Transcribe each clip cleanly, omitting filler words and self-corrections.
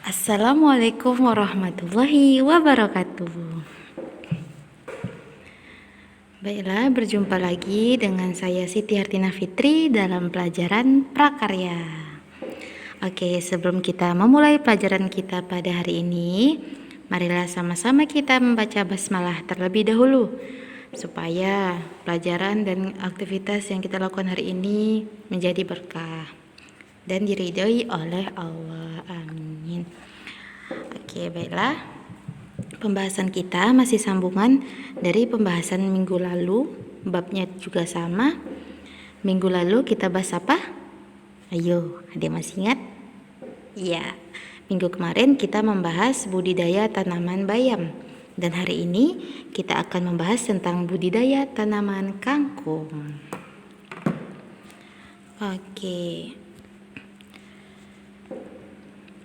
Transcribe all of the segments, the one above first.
Assalamualaikum warahmatullahi wabarakatuh. Baiklah, berjumpa lagi dengan saya Siti Hartina Fitri dalam pelajaran prakarya. Oke, sebelum kita memulai pelajaran kita pada hari ini, marilah sama-sama kita membaca basmalah terlebih dahulu supaya pelajaran dan aktivitas yang kita lakukan hari ini menjadi berkah dan diridhoi oleh Allah. Amin. Oke, baiklah. Pembahasan kita masih sambungan dari pembahasan minggu lalu. Babnya juga sama. Minggu lalu kita bahas apa? Ayo, ada masih ingat? Iya. Minggu kemarin kita membahas budidaya tanaman bayam. Dan hari ini kita akan membahas tentang budidaya tanaman kangkung. Oke.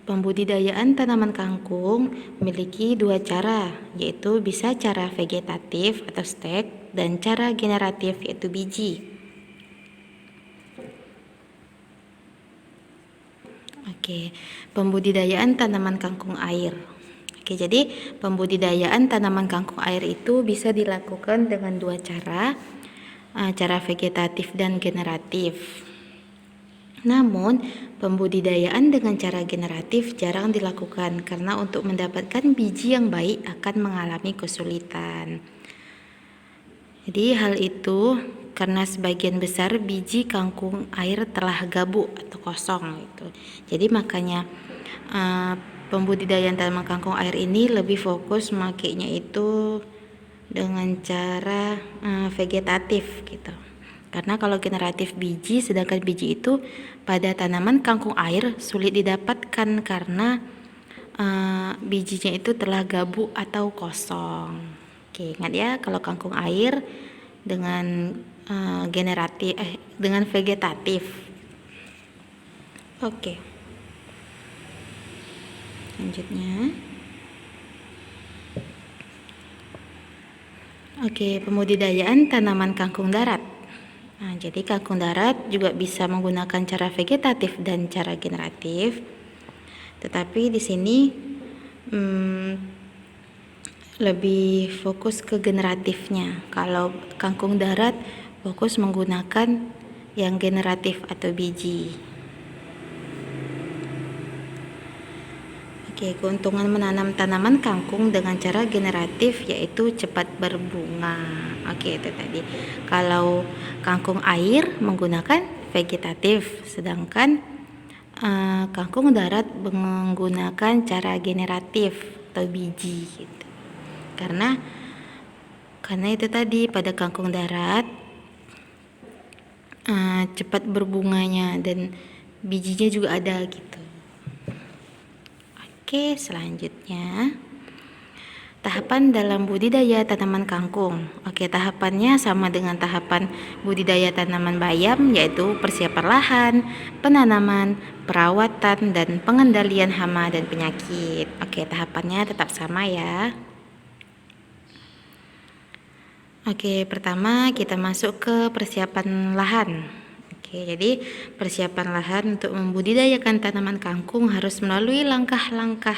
Pembudidayaan tanaman kangkung memiliki dua cara, yaitu bisa cara vegetatif atau stek dan cara generatif yaitu biji. Oke, pembudidayaan tanaman kangkung air. Oke, jadi pembudidayaan tanaman kangkung air itu bisa dilakukan dengan dua cara vegetatif dan generatif. Namun, pembudidayaan dengan cara generatif jarang dilakukan karena untuk mendapatkan biji yang baik akan mengalami kesulitan. Jadi hal itu karena sebagian besar biji kangkung air telah gabuk atau kosong gitu. Jadi makanya pembudidayaan tanaman kangkung air ini lebih fokus makainya itu dengan cara vegetatif gitu. Karena kalau generatif biji, sedangkan biji itu pada tanaman kangkung air sulit didapatkan karena bijinya itu telah gabuk atau kosong. Oke, ingat ya, kalau kangkung air dengan dengan vegetatif. Oke. Selanjutnya. Oke, pembudidayaan tanaman kangkung darat. Nah, jadi kangkung darat juga bisa menggunakan cara vegetatif dan cara generatif. Tetapi di sini lebih fokus ke generatifnya. Kalau kangkung darat fokus menggunakan yang generatif atau biji. Oke, keuntungan menanam tanaman kangkung dengan cara generatif yaitu cepat berbunga. Oke, itu tadi. Kalau kangkung air menggunakan vegetatif, sedangkan kangkung darat menggunakan cara generatif atau biji gitu. Karena itu tadi pada kangkung darat cepat berbunganya dan bijinya juga ada gitu. Oke, selanjutnya tahapan dalam budidaya tanaman kangkung. Oke, tahapannya sama dengan tahapan budidaya tanaman bayam, yaitu persiapan lahan, penanaman, perawatan, dan pengendalian hama dan penyakit. Oke, tahapannya tetap sama ya. Oke, pertama kita masuk ke persiapan lahan. Oke, jadi persiapan lahan untuk membudidayakan tanaman kangkung harus melalui langkah-langkah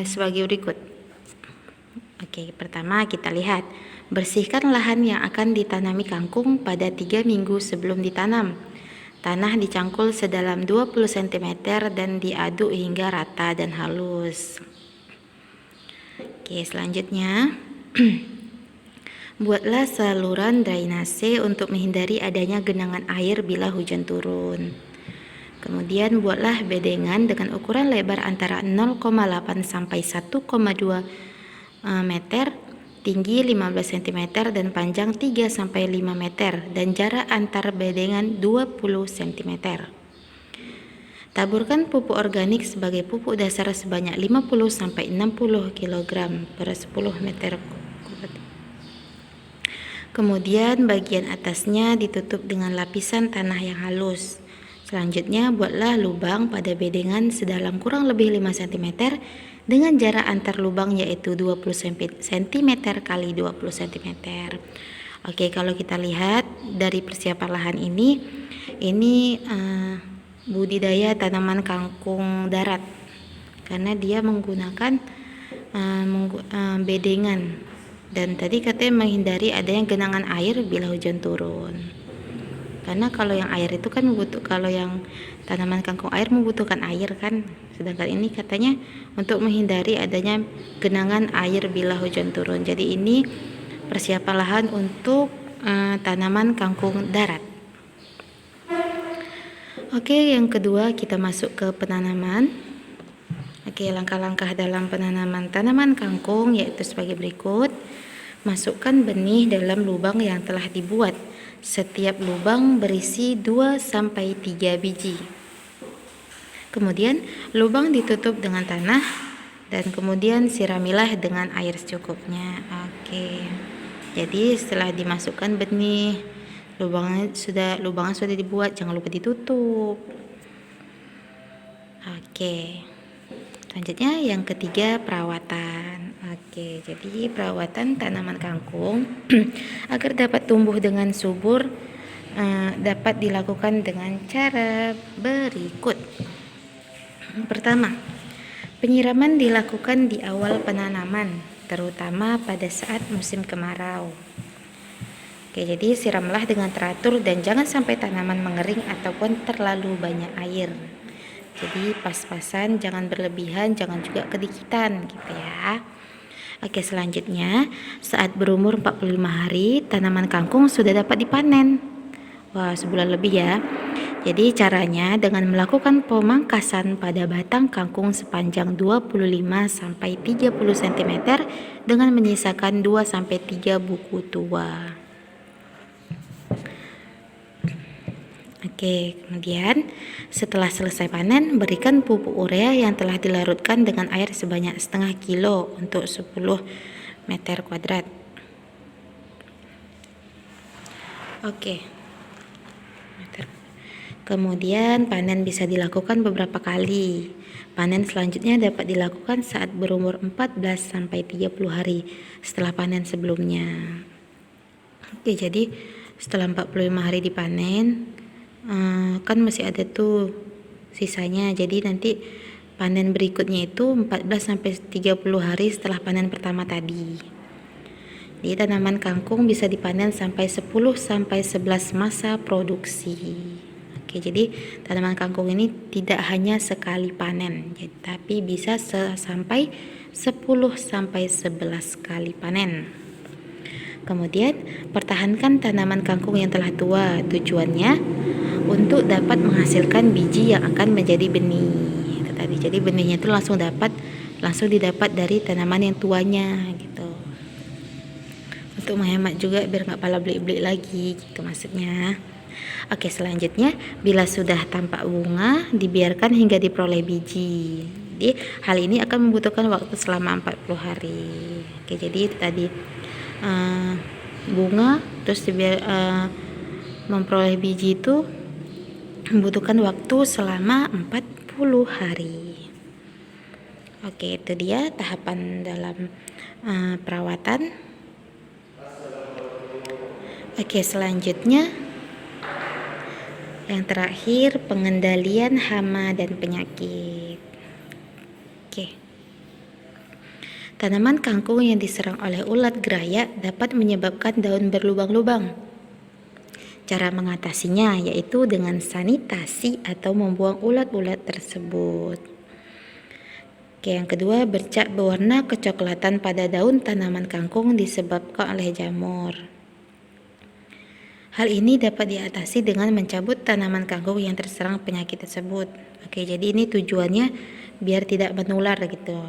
sebagai berikut. Oke, pertama kita lihat, bersihkan lahan yang akan ditanami kangkung pada 3 minggu sebelum ditanam. Tanah dicangkul sedalam 20 cm dan diaduk hingga rata dan halus. Oke, selanjutnya buatlah saluran drainase untuk menghindari adanya genangan air bila hujan turun. Kemudian buatlah bedengan dengan ukuran lebar antara 0,8 sampai 1,2 meter, tinggi 15 cm dan panjang 3 sampai 5 meter dan jarak antar bedengan 20 cm. Taburkan pupuk organik sebagai pupuk dasar sebanyak 50 sampai 60 kg per 10 meter kubik. Kemudian bagian atasnya ditutup dengan lapisan tanah yang halus. Selanjutnya buatlah lubang pada bedengan sedalam kurang lebih 5 cm dengan jarak antar lubang yaitu 20 cm kali 20 cm. Oke, kalau kita lihat dari persiapan lahan ini budidaya tanaman kangkung darat. karena dia menggunakan bedengan, dan tadi katanya menghindari adanya genangan air bila hujan turun. Karena kalau yang air itu kan kalau yang tanaman kangkung air membutuhkan air kan, sedangkan ini katanya untuk menghindari adanya genangan air bila hujan turun. Jadi ini persiapan lahan untuk tanaman kangkung darat. Oke, yang kedua kita masuk ke penanaman. Oke, langkah-langkah dalam penanaman tanaman kangkung yaitu sebagai berikut. Masukkan benih dalam lubang yang telah dibuat. Setiap lubang berisi 2-3 biji. Kemudian lubang ditutup dengan tanah dan kemudian siramilah dengan air secukupnya. Oke. Jadi setelah dimasukkan benih, lubangnya sudah dibuat, jangan lupa ditutup. Oke. Selanjutnya yang ketiga, perawatan. Oke, jadi perawatan tanaman kangkung agar dapat tumbuh dengan subur dapat dilakukan dengan cara berikut. Pertama, penyiraman dilakukan di awal penanaman, terutama pada saat musim kemarau. Oke, jadi siramlah dengan teratur dan jangan sampai tanaman mengering ataupun terlalu banyak air. Jadi pas-pasan, jangan berlebihan, jangan juga kedikitan gitu ya. Oke, selanjutnya saat berumur 45 hari tanaman kangkung sudah dapat dipanen. Wah, sebulan lebih ya. Jadi caranya dengan melakukan pemangkasan pada batang kangkung sepanjang 25-30 cm dengan menyisakan 2-3 buku tua. Oke, kemudian setelah selesai panen, berikan pupuk urea yang telah dilarutkan dengan air sebanyak setengah kilo untuk 10 meter kuadrat. Oke. Kemudian panen bisa dilakukan beberapa kali. Panen selanjutnya dapat dilakukan saat berumur 14-30 hari setelah panen sebelumnya. Oke, jadi setelah 45 hari dipanen, kan masih ada tuh sisanya, jadi nanti panen berikutnya itu 14-30 hari setelah panen pertama tadi. Jadi tanaman kangkung bisa dipanen sampai 10-11 masa produksi. Oke, jadi tanaman kangkung ini tidak hanya sekali panen, tapi bisa sampai 10-11 kali panen. Kemudian pertahankan tanaman kangkung yang telah tua, tujuannya untuk dapat menghasilkan biji yang akan menjadi benih. Itu tadi. Jadi benihnya itu langsung didapat dari tanaman yang tuanya gitu. Untuk menghemat juga biar nggak pala beli-beli lagi gitu maksudnya. Oke, selanjutnya bila sudah tampak bunga dibiarkan hingga diperoleh biji. Jadi hal ini akan membutuhkan waktu selama 40 hari. Oke, jadi itu tadi bunga terus memperoleh biji itu membutuhkan waktu selama 40 hari. Oke, itu dia tahapan dalam perawatan. Oke, selanjutnya yang terakhir, pengendalian hama dan penyakit. Oke. Tanaman kangkung yang diserang oleh ulat geraya dapat menyebabkan daun berlubang-lubang. Cara mengatasinya yaitu dengan sanitasi atau membuang ulat-ulat tersebut. Oke, yang kedua, bercak berwarna kecoklatan pada daun tanaman kangkung disebabkan oleh jamur. Hal ini dapat diatasi dengan mencabut tanaman kangkung yang terserang penyakit tersebut. Oke, jadi ini tujuannya biar tidak menular gitu.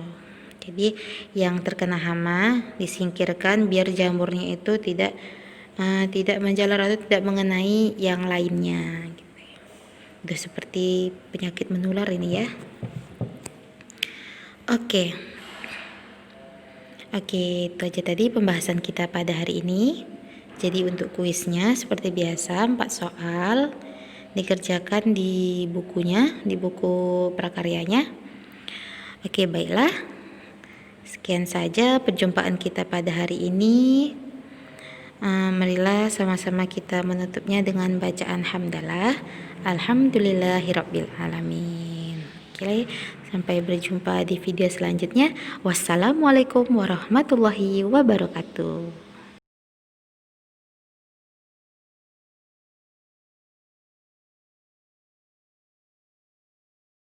Jadi yang terkena hama disingkirkan biar jamurnya itu tidak menjalar atau tidak mengenai yang lainnya. Udah seperti penyakit menular ini ya. Oke, itu aja tadi pembahasan kita pada hari ini. Jadi untuk kuisnya seperti biasa 4 soal dikerjakan di bukunya, di buku prakaryanya. Oke, baiklah. Sekian saja perjumpaan kita pada hari ini. Marilah sama-sama kita menutupnya dengan bacaan hamdalah. Alhamdulillahirabbil alamin. Oke, sampai berjumpa di video selanjutnya. Wassalamualaikum warahmatullahi wabarakatuh.